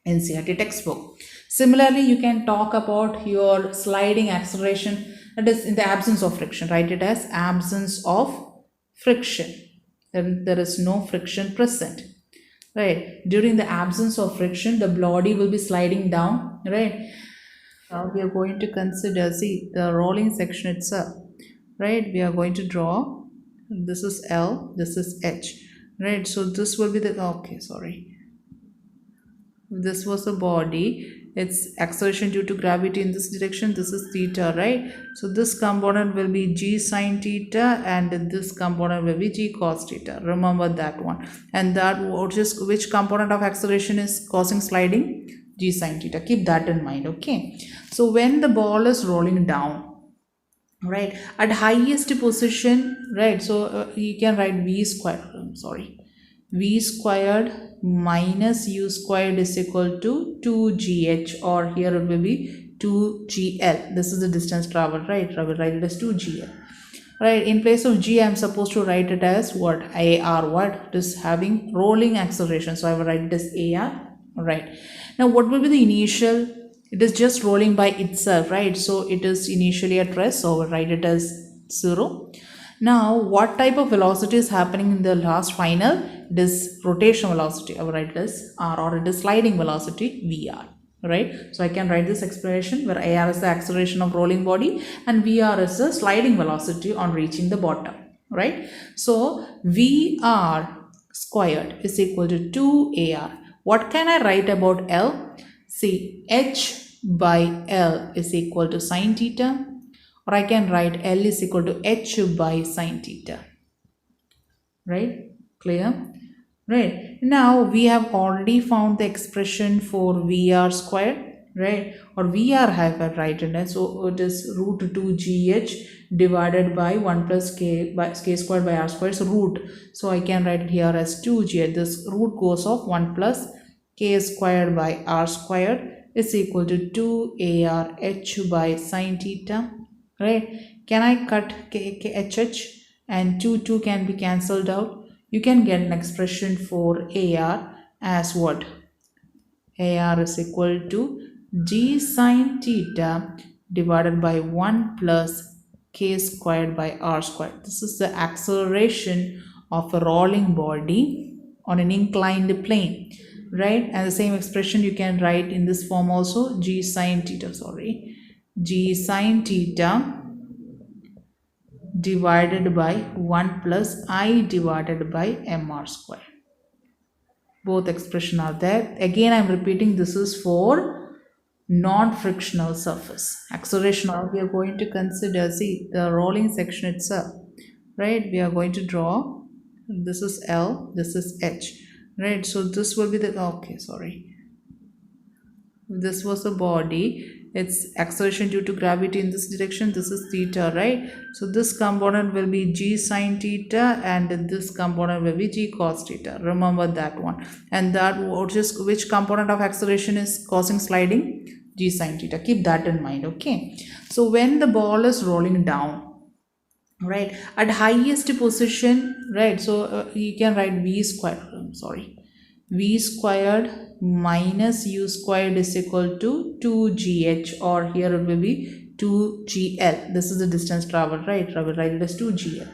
NCERT textbook. Similarly, you can talk about your sliding acceleration, that is in the absence of friction. Write it as absence of friction. Then there is no friction present, right? During the absence of friction, the body will be sliding down, right? Now we are going to consider, see, the rolling section itself, right? We are going to draw, this is L, this is H, right? So this will be the, okay, sorry, this was the body, its acceleration due to gravity in this direction, this is theta, right? So this component will be g sine theta, and this component will be g cos theta. Remember that one. And that which component of acceleration is causing sliding? G sine theta. Keep that in mind, okay? So when the ball is rolling down, right, at highest position, right, so you can write v squared, v squared minus u squared is equal to 2gh, or here it will be 2gl. This is the distance traveled, right? I will write it as 2gl, right? In place of g, I am supposed to write it as what? AR. What? It is having rolling acceleration, so I will write it as AR, right? Now what will be the initial? It is just rolling by itself, right? So it is initially at rest, so I will write it as 0. Now, what type of velocity is happening in the last final? It is rotational velocity. I will write it as R, or it is sliding velocity VR, right? So I can write this expression where AR is the acceleration of rolling body and VR is the sliding velocity on reaching the bottom, right? So VR squared is equal to 2AR. What can I write about L? See, H by L is equal to sine theta. Or I can write L is equal to H by sine theta. Right? Clear? Right. Now we have already found the expression for VR squared. right? Or VR hyperrightedness, so it is root 2gh divided by 1 plus k squared by r squared, so root, so I can write it here as 2gh. This root goes off, 1 plus k squared by r squared is equal to 2 ar h by sine theta, right? Can I cut h and 2 can be cancelled out? You can get an expression for ar as what? AR is equal to g sine theta divided by 1 plus k squared by r squared. This is the acceleration of a rolling body on an inclined plane, right? And the same expression you can write in this form also, g sine theta, g sine theta divided by 1 plus I divided by mr square. Both expression are there. Again, I'm repeating, this is for non-frictional surface. Acceleration, we are going to consider, see the rolling section itself, right? We are going to draw, this is L, this is H, right? So this will be the, okay, sorry. This was the body, its acceleration due to gravity in this direction, this is theta, right? So this component will be g sine theta and this component will be g cos theta. Remember that one. And that which component of acceleration is causing sliding? G sine theta. Keep that in mind, okay? So when the ball is rolling down, right, at highest position, right, so you can write v squared, v squared minus u squared is equal to 2gh, or here it will be 2gl. This is the distance traveled, right? I will write it as 2gl,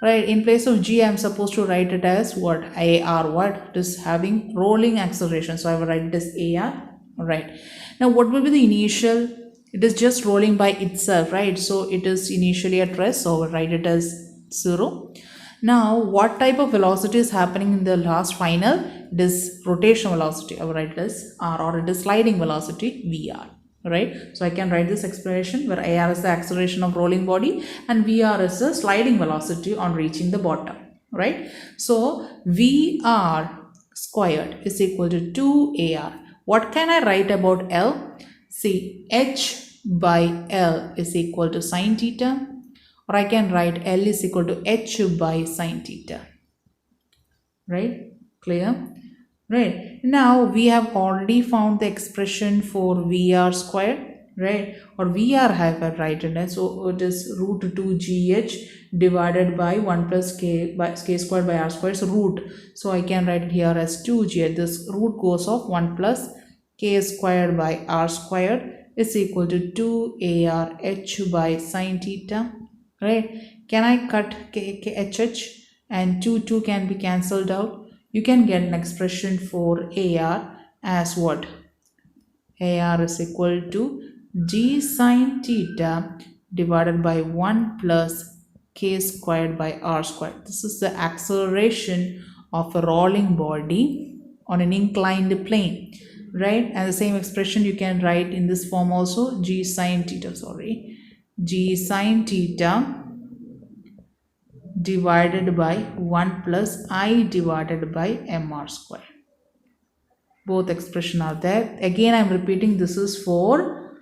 right? In place of g, I am supposed to write it as what? AR, what? It is having rolling acceleration, so I will write it as AR, right? Now what will be the initial? It is just rolling by itself, right? So it is initially at rest, so I will write it as 0. Now what type of velocity is happening in the last final? It is rotational velocity, I will write it as R, or it is sliding velocity VR, right? So I can write this expression where AR is the acceleration of rolling body and VR is the sliding velocity on reaching the bottom, right? So VR squared is equal to 2AR. What can I write about L? See, H by L is equal to sine theta, or I can write L is equal to H by sine theta, right? Clear? Right. Now we have already found the expression for VR squared, right? Or VR hyperrightedness, so it is root 2gh divided by 1 plus k squared by r squared, so root, so I can write it here as 2gh. This root goes off, 1 plus k squared by r squared is equal to 2 ar h by sine theta, right? Can I cut h and 2 can be cancelled out? You can get an expression for AR as what? AR is equal to g sine theta divided by 1 plus k squared by r squared. This is the acceleration of a rolling body on an inclined plane, right? And the same expression you can write in this form also, g sine theta, g sine theta divided by 1 plus I divided by mr square. Both expression are there. Again, I am repeating, this is for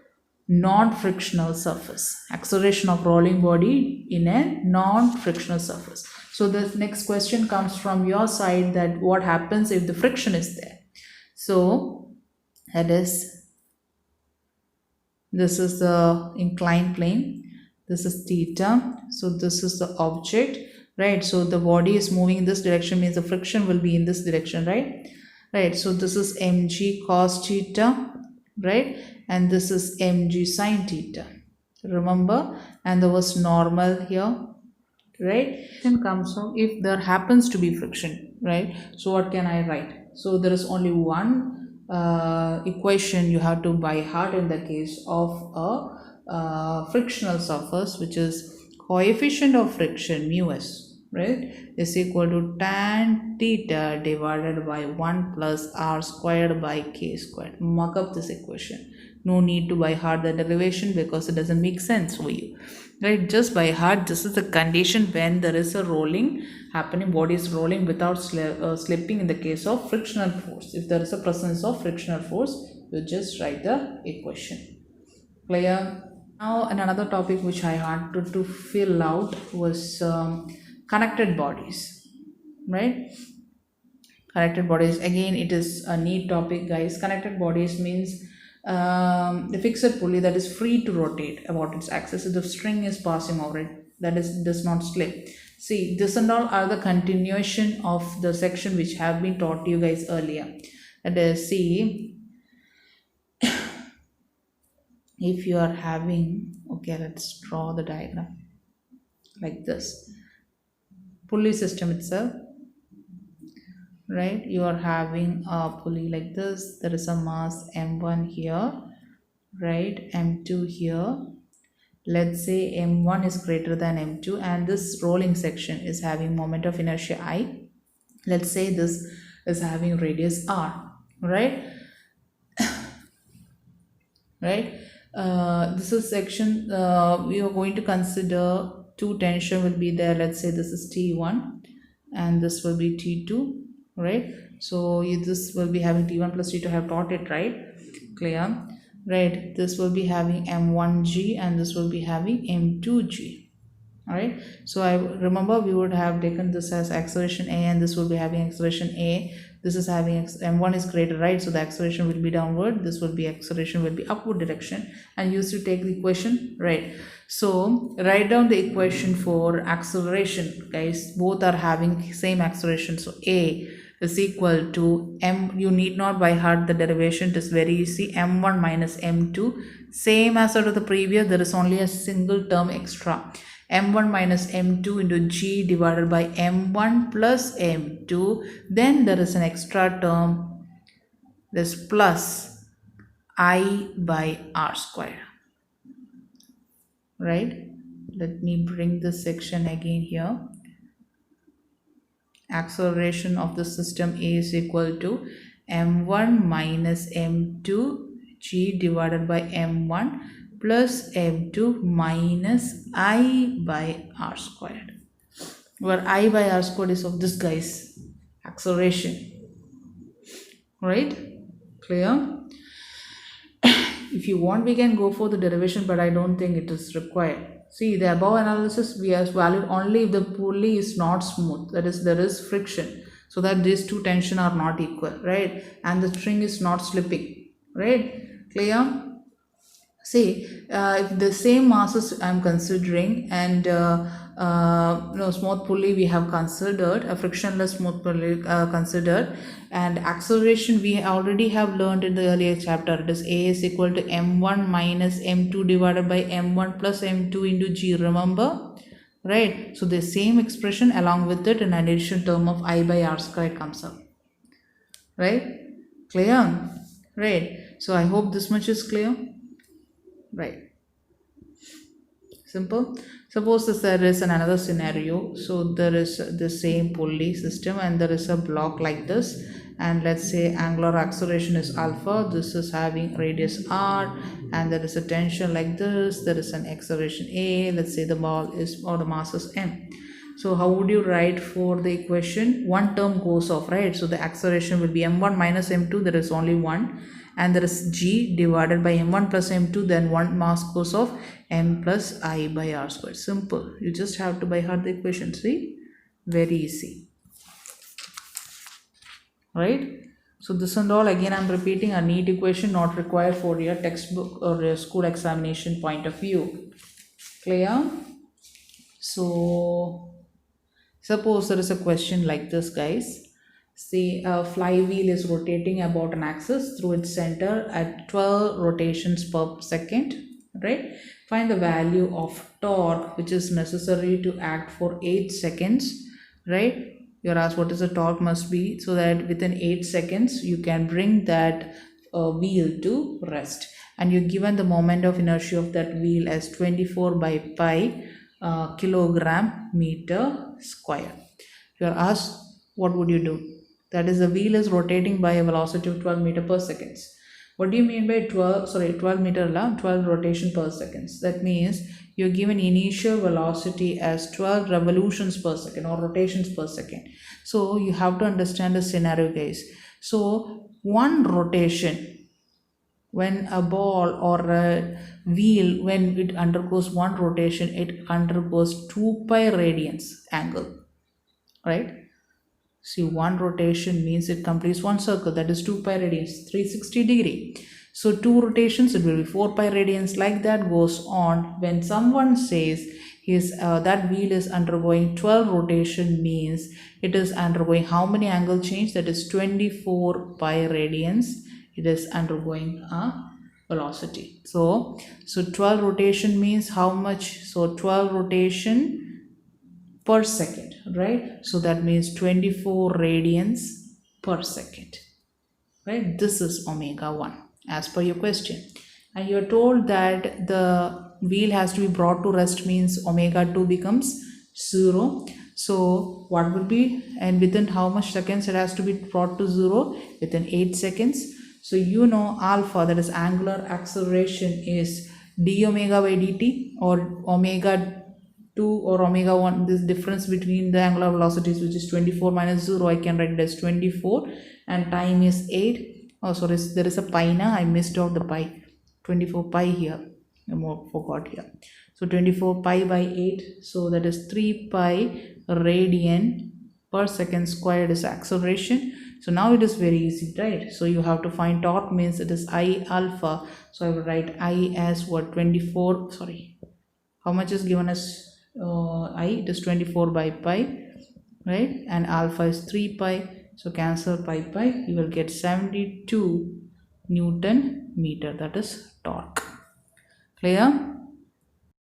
non-frictional surface. Acceleration of rolling body in a non-frictional surface. So the next question comes from your side, that what happens if the friction is there? So that is, this is the inclined plane. This is theta, so this is the object, right? So the body is moving in this direction, means the friction will be in this direction, right? Right, so this is mg cos theta, right? And this is mg sin theta, remember? And there was normal here, right? Then comes from if there happens to be friction, right? So what can I write? So there is only one equation you have to by heart in the case of a frictional surface, which is coefficient of friction mu s, right, is equal to tan theta divided by 1 plus r squared by k squared. Mark up this equation. No need to by heart the derivation because it doesn't make sense for you, right? Just by heart, this is the condition when there is a rolling happening, body is rolling without slipping in the case of frictional force. If there is a presence of frictional force, you just write the equation. Clear? Now, another topic which I had to fill out was connected bodies, right? Connected bodies, again, it is a neat topic, guys. Connected bodies means the fixed pulley that is free to rotate about its axis if the string is passing over it, that is, does not slip. See, this and all are the continuation of the section which have been taught to you guys earlier. That is, see, if you are having, okay, let's draw the diagram like this. Pulley system itself, right? You are having a pulley like this. There is a mass m1 here, right? m2 here. Let's say m1 is greater than m2 and this rolling section is having moment of inertia I. Let's say this is having radius r, right? Right? This is section, we are going to consider two tension will be there. Let's say this is T1 and this will be T2, right? So this will be having T1 plus T2, have taught it, right? Clear? Right? This will be having M1G and this will be having M2G. Alright, so I remember we would have taken this as acceleration A and this will be having acceleration A. This is having m1 is greater, right? So the acceleration will be downward, this will be acceleration will be upward direction, and used to take the equation, right? So write down the equation for acceleration, guys. Both are having same acceleration, so A is equal to m, you need not by heart the derivation, it is very easy, m1 minus m2, same as out of the previous, there is only a single term extra, m1 minus m2 into g divided by m1 plus m2, then there is an extra term, this plus I by r square, right? Let me bring this section again here. Acceleration of the system A is equal to m1 minus m2 g divided by m1 plus m2 minus I by r squared, where I by r squared is of this, guys, acceleration, right? Clear? If you want, we can go for the derivation, but I don't think it is required. See, the above analysis we are valid only if the pulley is not smooth, that is, there is friction, so that these two tension are not equal, right? And the string is not slipping, right? Clear? See, if the same masses I am considering and smooth pulley we have considered, a frictionless smooth pulley considered, and acceleration we already have learned in the earlier chapter. It is A is equal to m1 minus m2 divided by m1 plus m2 into g, remember, right? So the same expression, along with it an additional term of I by r square comes up, right? Clear? Right? So I hope this much is clear. Right, simple. Suppose this, there is another scenario. So there is the same pulley system and there is a block like this, and let's say angular acceleration is alpha, this is having radius r, and there is a tension like this, there is an acceleration A, let's say the ball is, or the mass is m. So how would you write for the equation? One term goes off, right? So the acceleration will be m1 minus m2, there is only one, and there is g divided by m1 plus m2, then one mass goes off, m plus I by r squared. Simple. You just have to by heart the equation. See, very easy, right? So this and all, again I'm repeating, a neat equation, not required for your textbook or your school examination point of view. Clear? So suppose there is a question like this, guys. See, a flywheel is rotating about an axis through its center at 12 rotations per second, right? Find the value of torque which is necessary to act for 8 seconds, right? You're asked what is the torque must be, so that within 8 seconds you can bring that wheel to rest, and you're given the moment of inertia of that wheel as 24 by pi kilogram meter square. If you're asked what would you do, that is, the wheel is rotating by a velocity of 12 meter per seconds. What do you mean by 12 rotation per seconds? That means you're given initial velocity as 12 revolutions per second or rotations per second. So you have to understand the scenario, guys. So one rotation When a ball or a wheel, when it undergoes one rotation, it undergoes 2 pi radians angle, right? See, one rotation means it completes one circle, that is 2 pi radians, 360 degree. So two rotations, it will be 4 pi radians. Like that goes on. When someone says that wheel is undergoing 12 rotation, means it is undergoing how many angle change? That is 24 pi radians. It is undergoing a velocity. So 12 rotation means how much? So 12 rotation per second, right? So that means 24 radians per second, right? This is omega 1 as per your question. And you're told that the wheel has to be brought to rest, means omega 2 becomes 0. So what will be, and within how much seconds it has to be brought to 0? Within 8 seconds. So you know alpha, that is angular acceleration, is d omega by dt, or omega 2 or omega 1, this difference between the angular velocities, which is 24 minus 0, I can write it as 24, and time is 8. Oh sorry, there is a pi now, I missed out the pi. 24 pi here, I forgot here. So 24 pi by 8, so that is 3 pi radian per second squared is acceleration. So now it is very easy, right? So you have to find torque, means it is I alpha. So I will write I as what? 24, sorry, how much is given as I? It is 24 by pi, right? And alpha is 3 pi. So cancel pi, you will get 72 Newton meter, that is torque. Clear?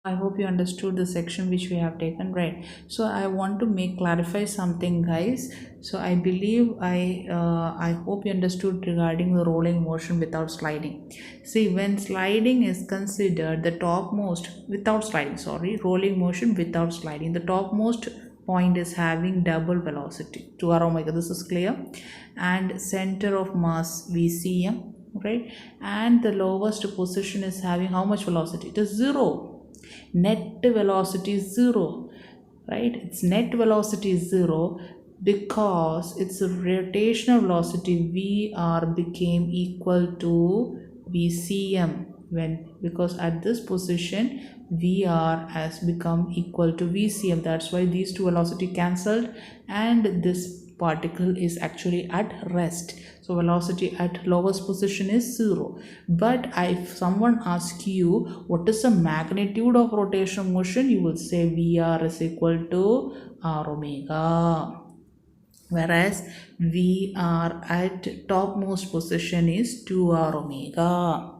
I hope you understood the section which we have taken, right? So I want to clarify something, guys. So I believe I hope you understood regarding the rolling motion without sliding. See, when sliding is considered, the topmost without sliding, sorry, rolling motion without sliding, the topmost point is having double velocity, 2r omega. This is clear. And center of mass VCM, right? And the lowest position is having how much velocity? It is 0. Net velocity is 0, right? Its net velocity is 0 because its rotational velocity Vr became equal to Vcm, because at this position Vr has become equal to Vcm. That's why these two velocity cancelled, and this particle is actually at rest. So velocity at lowest position is 0. But if someone asks you what is the magnitude of rotational motion, you will say Vr is equal to r omega. Whereas Vr at topmost position is 2r omega.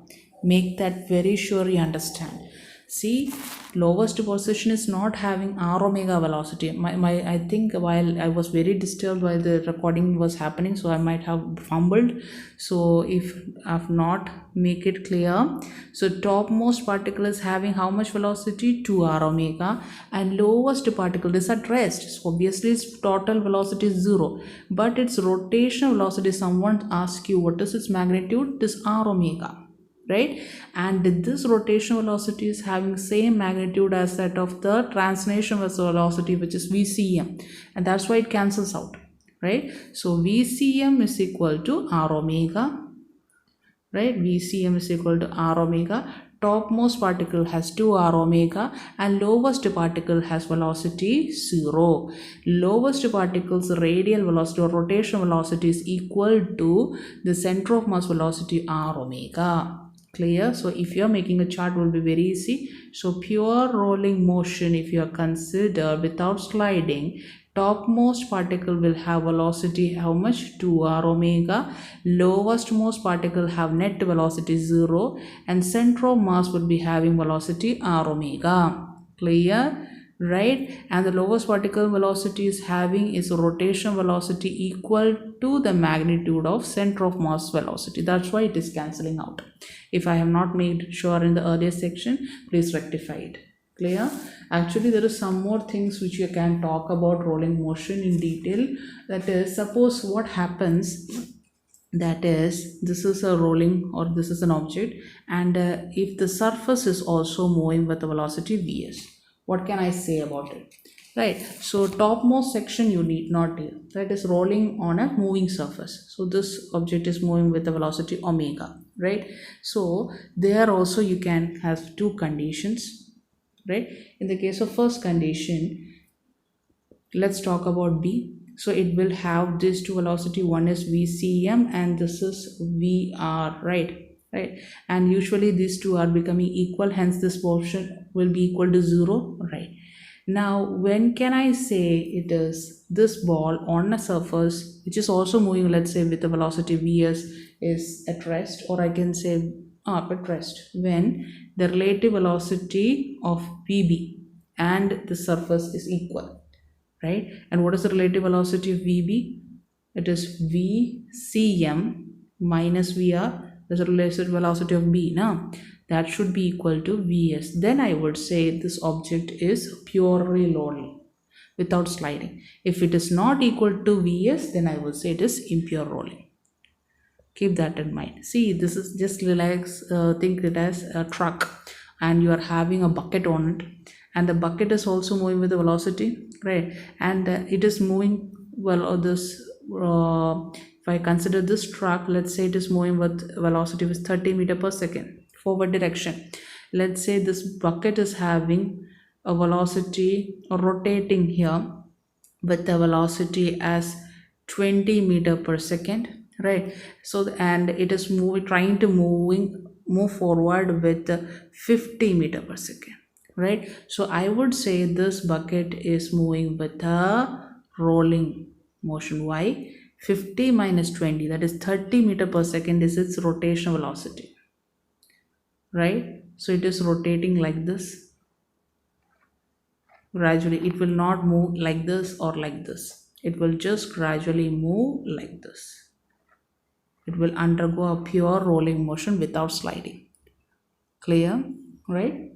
Make that very sure you understand. See, lowest position is not having r omega velocity. I think while I was very disturbed while the recording was happening, so I might have fumbled. So if I've not make it clear, so topmost particle is having how much velocity? 2r omega, and lowest particle is at rest. So obviously its total velocity is 0, but its rotational velocity, someone asks you what is its magnitude? It is r omega, right? And this rotational velocity is having same magnitude as that of the translation velocity, which is Vcm, and that's why it cancels out, right? So Vcm is equal to r omega, right? Vcm is equal to r omega. Topmost particle has 2r omega and lowest particle has velocity 0. Lowest particle's radial velocity or rotational velocity is equal to the center of mass velocity r omega. Clear? So if you are making a chart, will be very easy. So pure rolling motion, if you are consider without sliding, topmost particle will have velocity how much? 2r omega. Lowest most particle have net velocity 0, and center of mass will be having velocity r omega. Clear? Right? And the lowest particle velocity is having its rotation velocity equal to the magnitude of center of mass velocity. That's why it is cancelling out. If I have not made sure in the earlier section, please rectify it. Clear? Actually, there is some more things which you can talk about rolling motion in detail. That is, suppose what happens, that is, this is a rolling, or this is an object, and if the surface is also moving with the velocity vs, what can I say about it? right? So topmost section you need not here, that is rolling on a moving surface. So this object is moving with a velocity omega, right? So there also you can have two conditions, right? In the case of first condition, let's talk about B. So it will have these two velocity, one is vcm and this is vr, right, and usually these two are becoming equal, hence this portion will be equal to 0, right? Now when can I say it is this ball on a surface which is also moving, let's say with the velocity vs, is at rest, or I can say at rest when the relative velocity of vb and the surface is equal, right? And what is the relative velocity of vb? It is vcm minus vr. That's the relative velocity of b now. That should be equal to vs. Then I would say this object is purely rolling without sliding. If it is not equal to vs, then I will say it is impure rolling. Keep that in mind. See, this is just relax, think it as a truck and you are having a bucket on it, and the bucket is also moving with the velocity, right? And it is moving well, or this if I consider this truck, let's say it is moving with velocity with 30 meter per second forward direction. Let's say this bucket is having a velocity rotating here with the velocity as 20 meter per second, right? So and it is moving, trying to move forward with 50 meter per second, right? So I would say this bucket is moving with a rolling motion. Why? 50 minus 20, that is 30 meter per second, is its rotational velocity, right? So it is rotating like this gradually. It will not move like this or like this, it will just gradually move like this. It will undergo a pure rolling motion without sliding. Clear, right?